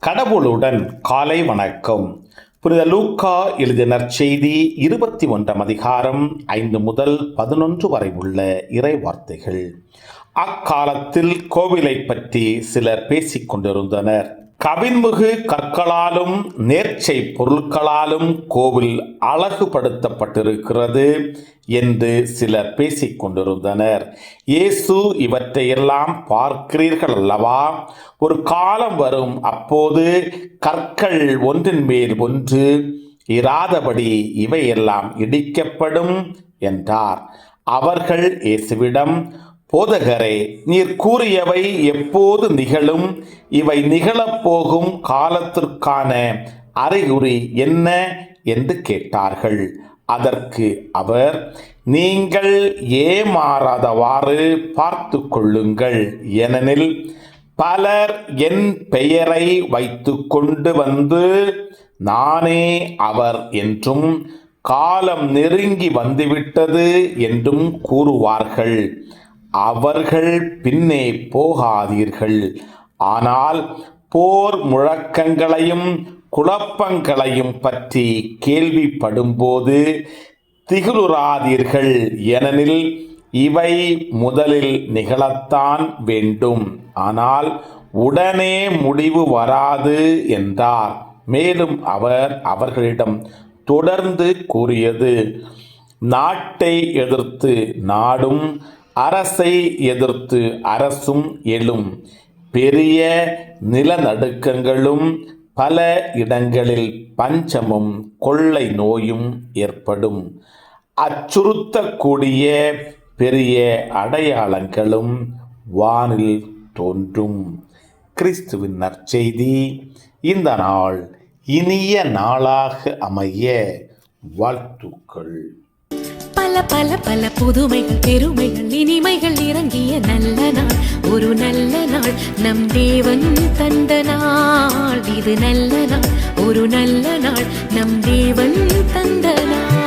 கடவுளுடன் காலை வணக்கம். புனித லூக்கா எழுதிய நற்செய்தி 21 அதிகாரம் 5 முதல் 11 வரை உள்ள இறை வார்த்தைகள். அக்காலத்தில் கோவிலை பற்றி சிலர் பேசிக் கொண்டிருந்தனர். கவின்மிகு கற்களாலும் நேர்ச்சை பொருட்களாலும் கோவில் அழகுபடுத்தப்பட்டிருக்கிறது என்று சிலர் பேசிக் கொண்டிருந்தனர். இயேசு, இவற்றையெல்லாம் பார்க்கிறீர்கள் அல்லவா? ஒரு காலம் வரும், அப்போது கற்கள் ஒன்றின் மேல் ஒன்று இராதபடி இவையெல்லாம் இடிக்கப்படும் என்றார். அவர்கள் இயேசுவிடம், போதகரே, நீர் கூறியவை எப்போது நிகழும்? இவை நிகழப்போகும் காலத்திற்கான அறிகுறி என்ன என்று கேட்டார்கள். அதற்கு அவர், நீங்கள் ஏமாறாதவாறு பார்த்து கொள்ளுங்கள். ஏனெனில் பலர் என் பெயரை வைத்து கொண்டு வந்து நானே அவர் என்றும், காலம் நெருங்கி வந்துவிட்டது என்றும் கூறுவார்கள். அவர்கள் பின்னே போகாதீர்கள். ஆனால் போர் முழக்கங்களையும் குழப்பங்களையும் பற்றி கேள்விப்படும்போது திகிலுறாதீர்கள். ஏனெனில் இவை முதலில் நிகழத்தான் வேண்டும், ஆனால் உடனே முடிவு வராது என்றார். மேலும் அவர் அவர்களிடம் தொடர்ந்து கூறியது, நாட்டை எதிர்த்து நாடும், அரசை எதிர்த்து அரசும் எழும். பெரிய நிலநடுக்கங்களும் பல இடங்களில் பஞ்சமும் கொள்ளை நோயும் ஏற்படும். அச்சுறுத்தக்கூடிய பெரிய அடையாளங்களும் வானில் தோன்றும். கிறிஸ்துவின் நற்செய்தி. இந்த நாள் இனிய நாளாக அமைய வாழ்த்துக்கள். பல பல பல புதுமைகள், பெருமைகள், இனிமைகள் இறங்கிய நல்ல நாள், ஒரு நல்ல நாள், நம் தேவன் தந்த நாள். இது நல்ல நாள், ஒரு நல்ல நாள், நம் தேவன் தந்த நாள்.